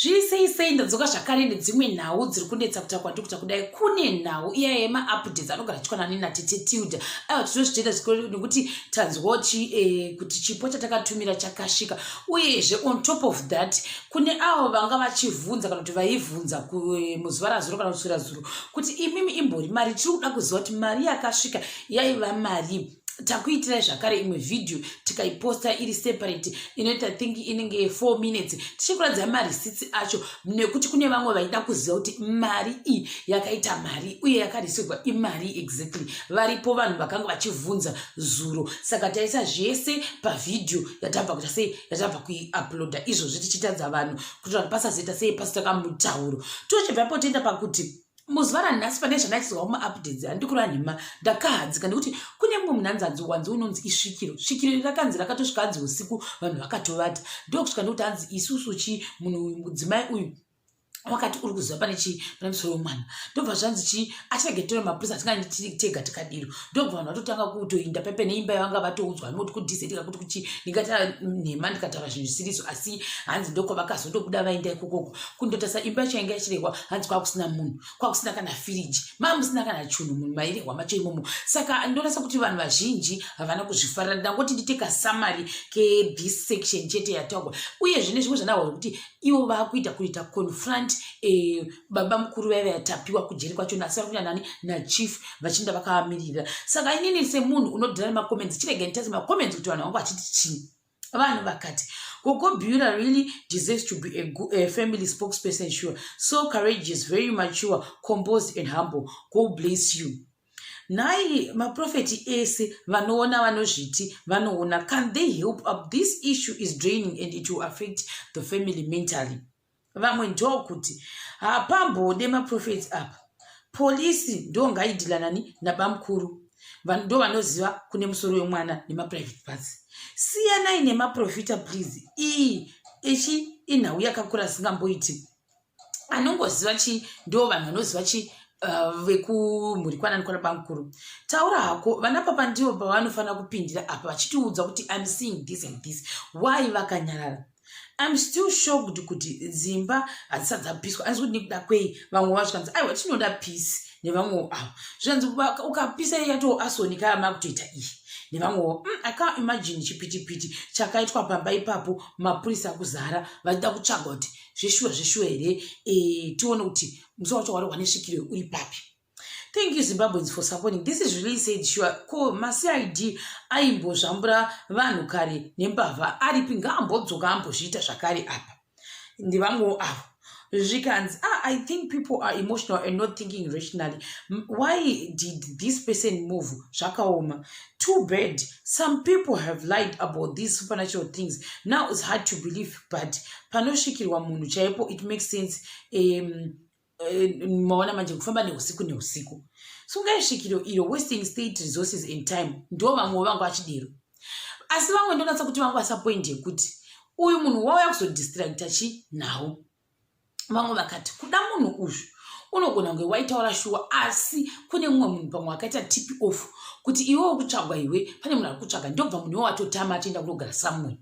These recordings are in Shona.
Zvise ndadzoka zvakare nedzimwe nhau dziri kunetsa kutakwa ndikuta kudai kune nhau iya yema-updates anogara chikwana nina Tilda. Aiwa tinozvitenda zvikuru nekuti tanzwa kuti chipo chatakatumira chakasvika. Uyezve on top of that kune avo vanga vachivhunza kana kuti vaivhunza muzuva razuro kana kuswera zuro kuti imimi imbori mari tiri kuda kuziva kuti mari yakasvika yaiva mari. Takuitirai zvakare imwe video tikaiposta iri separate inoita think inenge 4 minutes tichikuradza marisitsi acho nekuti kune vamwe vaida kuziva kuti mari iyi yakaita mari uye yakarisirwa imari exactly. Varipo vanhu vakanga vachivhunza zuro saka taisa zvese pavideo yatabva kuita sei yatabva kuiuploada izvozvi tichitadza vanhu kuti vanhu pasazoita sei pasitaka mutauro. Tochibvapo toenda pakuti muzuva ranhasi pane zvandaichizwa kuma-updates handikura nhema ndakahadzika nekuti kune mumwe munhanzi wanzi unonzi isvikiro. Svikiro rakanzi rakatosvika hanzi usiku vanhu vakatovata ndokusvika ndokuti hanzi isusu munhu mudzimai uyu wakati uri kuziva pane musoro womwana ndobva zvanzi achagetore mapurisa atinganditega tikadiro ndobva vanhu vatotanga kutoinda pepe neimba yavanga vatoudzwa noti kudhisetika kuti kuchi ndingataura nhema ndikataura zvinhu zvisiriso asi hanzi ndoko vakazondobuda vaenda ikokoko kundotasa imba yacho yainge yachiregwa hanzi kwakusina munhu kwakusina kana firiji musina kana chunhu munhu mairehwa macho imomo. Saka ndonasa kuti vanhu vazhinji havana kuzvifarira ndangoti nditeka summary this section chete yataurwa uye zvine zvimwe zvanaurwa kuti ivo vakuita kuita confront Babamukuru Tapiwa kujeri kwacho nasarikunya nani na chief vachinda vakamirira. Saka inini semunhu unodhira nemacomments chirege nditaze macomments kuti vanhu vangu vachiti chini. Vanhu vakati Gogo Biura really deserves to be a family spokesperson, sure. So courageous, very mature, composed and humble. God bless you. Nai maprofeti ese vanoona vanozviti vanoona, can they help up? This issue is draining and it will affect the family mentally. Vamwe ndokuti hapambode maprofeti apa polisi ndo ngaidhilanani nabamukuru ndo vanoziva kune musoro wemwana nemaprivate parts. Siyanai nemaprofita please. Ichi inhau yakakura singamboiti anongoziva ndo vanhu vanoziva vekumhuri kwanani kwana bamukuru. Taura hako vana papa ndivo pavanofanira kupindira apa vachitiudza kuti I'm seeing this and this. Why vakanyarara? I'm still shocked kuti dzimba hadzisati dzapiswa. Asi kuti nekuda kwei vamwe vasvikanzi aiwa tinoda peace nevamwe avo zvanzi ukapisa yato asonika amakutoita iyi nevamwe I can't imagine chipitipiti chakaitwa pamba ipapo mapurisa akuzara vachida kutsvaga kuti zveshuwa here tione kuti musi wacho warwa nesvikiro uri papi. Thank you Zimbabweans for supporting. This is really said sure. Ko maCID aimbozvambura vanhu kare nembavha aripi ngaambodzoka ambozviita zvakare apa. Ndivamwe avo zvikanzi I think people are emotional and not thinking rationally. Why did this person move? Zvakaoma. Too bad. Some people have lied about these supernatural things. Now it's hard to believe, but panosvikirwa munhu chaipo it makes sense. Maona manje kufamba neusiku sungaisvikiro iro wasting state resources and time ndo vamwe vangu vachidero. Asi vamwe ndonatsa kuti vangu vasapoinde kuti uyu munhu wauya kuzodistracta nhau. Vamwe vakati kuda munhu uyu unogona kunge waitaura shuwa asi kune mumwe munhu pamwe akaita tip off kuti iwewo kutsvagwa iwe pane munhu ari kutsvaga ndobva munhu watotama atoenda kunogara somewhere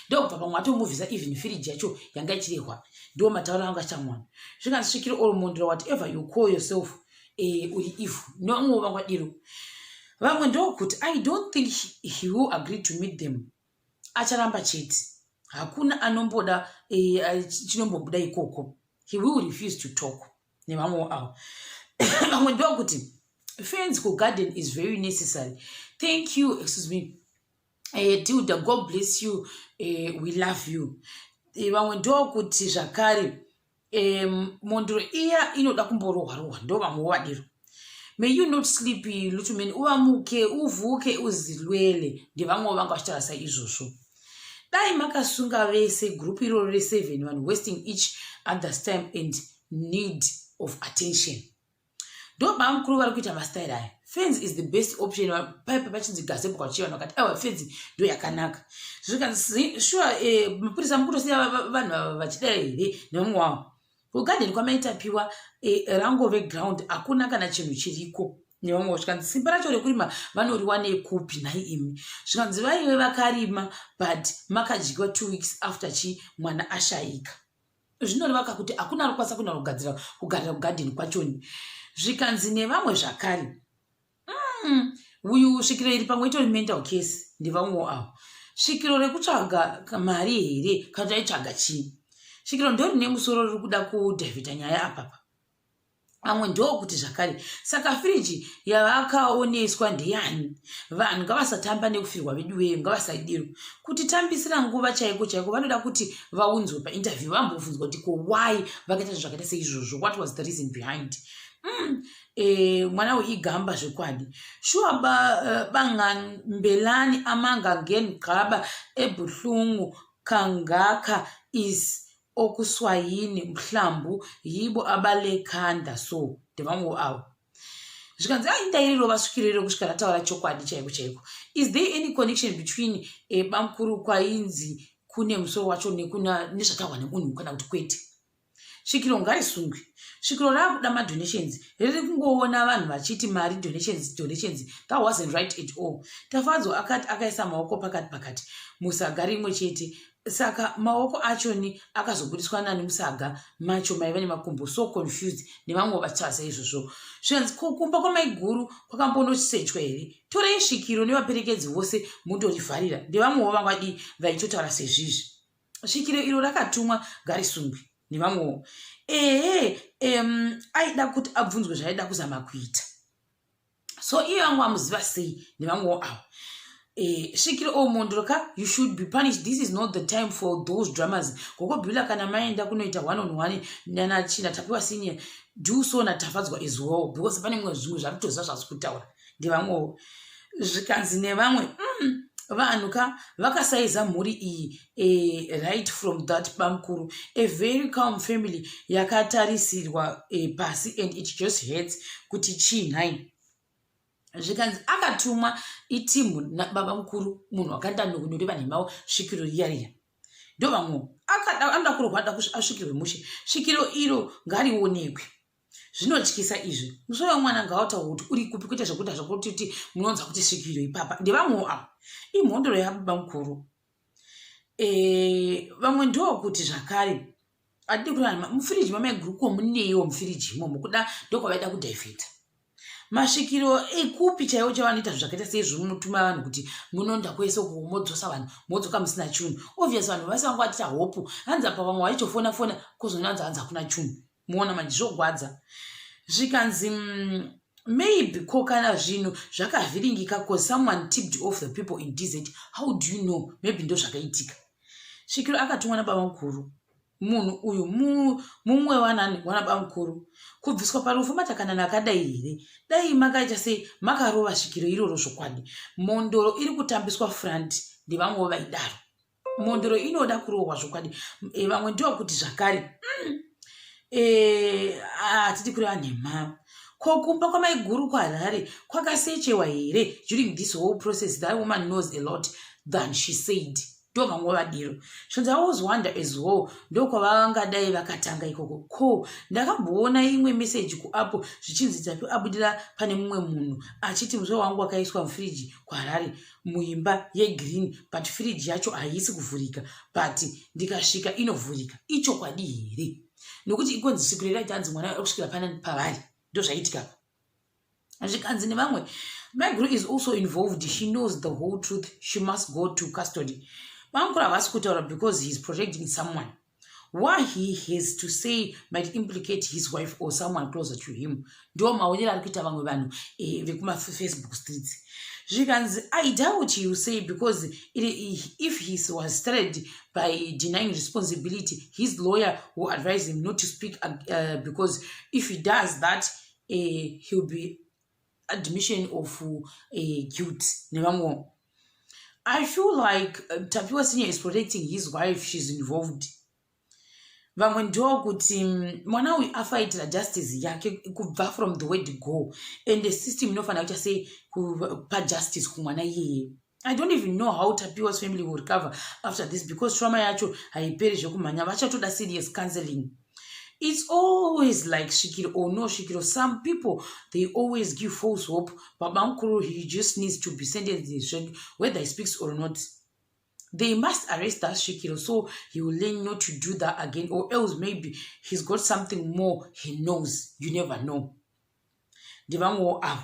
ndobva pamwe atomuvhisa even firiji yacho yanga ichirehwa ndo matauro anga chamwana zvikanzi Svikiro all mondra whatever you call yourself uri evil nomwe vangwadiro. Vamwe ndokuti I don't think he will agree to meet them. Acharamba chete hakuna anomboda chinombobuda ikoko. He will refuse to talk. Nevamwe avo vamwe ndokuti fence ku garden is very necessary. Thank you, excuse me, Tilda, God bless you, we love you. Vamwe ndokuti zvakare mondoro iya inoda kumborohwa ndo vamwe vadiro. May you not sleep little man, uvamuke uvuke uzilwele. Ndivamwe vanga vachitaura saizvozvo. Dai makasunga vese group iro re7 vanhu wasting each other's time and need of attention. Ndo bamukuru vari kuita mastyle aya. Fence is the best option. Paipa pachinzi gazebo kwachiva vakati aiwa fence ndo yakanaka. Zvikanzi sure mapurisa mukutosiya vanhu vachida here nevamwe wavo. Kugarden kwamaitapiwa rangove ground hakuna kana chinhu chiriko. Nevamwe zvikanzi simba racho rekurima vanoriwane kupi nai imi. Zvikanzi vaive vakarima but makadyiwa 2 weeks after mwana ashayika. zvinoreva kuti hakuna arikwanisa kuna kugarira kugadheni kwachoni. Zvikanzi nevamwe zvakare uyu Svikiro iri pamwe itori mental case ndevamwewo avo. Svikiro rekutsvaga mari here kana kuti aitsvaga chii? Svikiro ndo rine musoro riri kuda kudhavhidha nyaya apapa. Amwe ndokuti zvakare saka firiji yavakaoneswa ndeyani? Vanhu ngavasatamba nekufirwa vedu veyo, ngavasaidiro kuti tambisira nguva chaiko chaiko. Vanoda kuti vaunzwe painterview vambobvunzwa kuti ko why vakaita zvakaita seizvozvo, what was the reason behind. Mwana weigamba zvekwadi shuwa bangambelani amanga ngengaba ebuhlungu kangaka is okuswayini mhlambu yibo abalekhanda so ndevamwe avo. Zvikanzi aindairiro vasvikiriro kusvika rataura chokwadi chaiko chaiko. Is there any connection between Babamukuru kwainzi kune musoro wacho nezvataurwa nemunhu kana kuti kwete? Svikiro ngarisungwe. Svikiro rakuda madonations, riri kungoona vanhu vachiti mari donations. That wasn't right at all. Tafadzo akati akaisa maoko pakati musaga rimwe chete. Saka maoko achoni akazobudiswa nani musaga macho maiva nemakumbo, so confused nevamwe vachasa izvozvo. Zvinzi kumba kwamaiguru kwakambonosechwa here? Torei Svikiro nevaperekedzi vose mundorivharira. Ndevamwewo vangadi vaitotaura sezvizvi. Svikiro iro rakatumwa ngarisungwe nevamwewo. Aida kuti abvunzwe zvaida kuzama kuita. So iyo vangu vamuziva sei nevamwewo avo. Svikiro mondoroka, you should be punished. This is not the time for those dramas. Koko bila kana maenda kunoita one-on-one nana China Tapiwa senior, do so na tafadzwa as well, because pane mwe zvimwe zvaritoza zvazikutaura ndevamwewo. Zvikanzi nevamwe vanhuka vakasaiza mhuri iyi right from that Babamukuru, a very calm family yakatarisirwa pasi, and it just hurts kuti chii nhai. Zvikanzi akatumwa itimu naBabamukuru, munhu wakandanokunyoreva nemao Svikiro riya. Ndo vamwewo anoda kurwada asvikirwe mushe. Svikiro iro ngarionekwe. Zvinotyisa izvi. Musoro wamwana ngautaura kuti uri kupi kuita zvekuita zvekuti munonzwa kuti Svikiro ipapa ndevamwewo avo. Imhondoro yaBabamukuru. Vamwe ndokuti zvakare atidi kurana mufiriji mamaiguru muneiwo mufiriji imomo kuda ndokwavaida kudhavhidha. Masvikiro ekupi chaiwo chavanoita zvakaita seizvo munotuma vanhu kuti munonda kwese kumodzosa vanhu modzoka musina chunhu. Obvious vanhu vase vangoatita hopu hanza pa vamwe vaichofona kuzonanza hanza kuna chunhu. Muona manje zvogwadza. Zvikanzi maybe kokana zvino zvakavhiringika because someone tipped off the people in desert. How do you know? Maybe ndo zvakaitika. Svikiro akatumwa naBabamukuru. Munhu uyu mumwe wanaBabamukuru kubviswa parufu matakanana akadai here. Dai makaita sei makarova Svikiro iroro zvokwadi. Mondoro iri kutambiswa front ndevamwewo vaidaro. Mondoro inoda kurohwa zvokwadi. Vamwe ndokuti zvakare hatidi kureva nhema. Kokumba kwamaiguru kwaHarare kwakasechewa here during this whole process? That woman knows a lot than she said. Ndo vamwe vadiro. Shonzi I always wonder as well, ndokwavangadai vakatanga ikoko. Ko ndakamboona imwe message kuapo zvichinzi Tapiwa abudira pane mumwe munhu achiti musoro wangu wakaiswa mufiriji kwaHarare muimba yegreen, but firiji yacho haisi kuvhurika, but ndikasvika inovhurika. Ichokwadi here? Nokuti ikonzi Svikiro raitanzi mwana kusvikira panani pavari. Ndo zvaitika. Zvikanzi nevamwe Maiguru is also involved. She knows the whole truth. She must go to custody. Babamukuru havasi kutaura because he is protecting someone. What he has to say might implicate his wife or someone closer to him. Ndo maonero ari kuita vamwe vanhu vekuma-Facebook streets. Zvikanzi I doubt you say because if he was started by denying responsibility, his lawyer will advise him not to speak because if he does that, he'll be admission of guilt. Nevamwewo. I feel like Tapiwa Senior is protecting his wife. She's involved. Vamwe ndokuti mwana uyu afaitira justice yake kubva from the word go, and the system inofanira kuti say kupa justice kumwana iyeye. I don't even know how Tapiwa's family will recover after this because trauma yacho haiperi zvekumhanya, vachatoda serious counseling. It's always like Svikiro or no Svikiro. Some people, they always give false hope. Babamukuru, he just needs to be sentenced whether he speaks or not. they must arrest that Svikiro so he will learn not to do that again, or else maybe he's got something more he knows. You never know. Ndivango avo.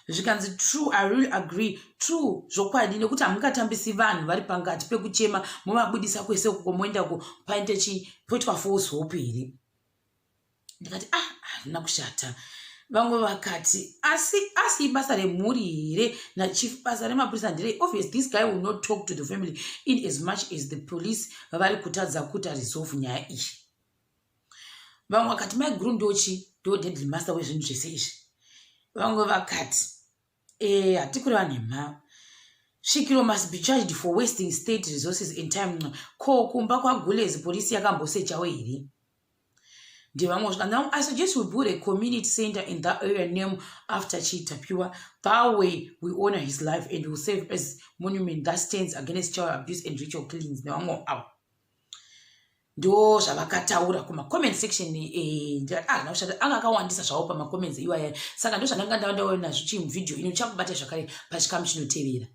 Zvikanzi true, I really agree. True, zvokwadi nekuti hamungatambisi vanhu vari pangati pekuchema mumabudisa kwese kukomoenda paite poitwa false hope here. Ndikati hazvina kushata. Vamwe vakati asi basa remhuri here nachief basa remapurisa ndere. Obviously this guy will not talk to the family in as much as the police vari kutadza kuti resolve nyaya iyi. Vamwe vakati maiguru ndo deadly master wezvinhu zvese izvi. Vamwe vakati hatikuri vanhu mhava. Svikiro must be charged for wasting state resources in time. Ko kumba kwagulezi polisi yakambosechawo here. Now, I suggest we build a community center in that area named after Tapiwa. That way, we honor his life and will serve as monument that stands against child abuse and ritual killings. Ndo zvavakataura comment section angakawandisa zvavo pamacomments iwaya. Saka ndo zvandanga ndavaona nazvo chimuvhidhiyo ino chakubata zvakare pachikamu chinotevera.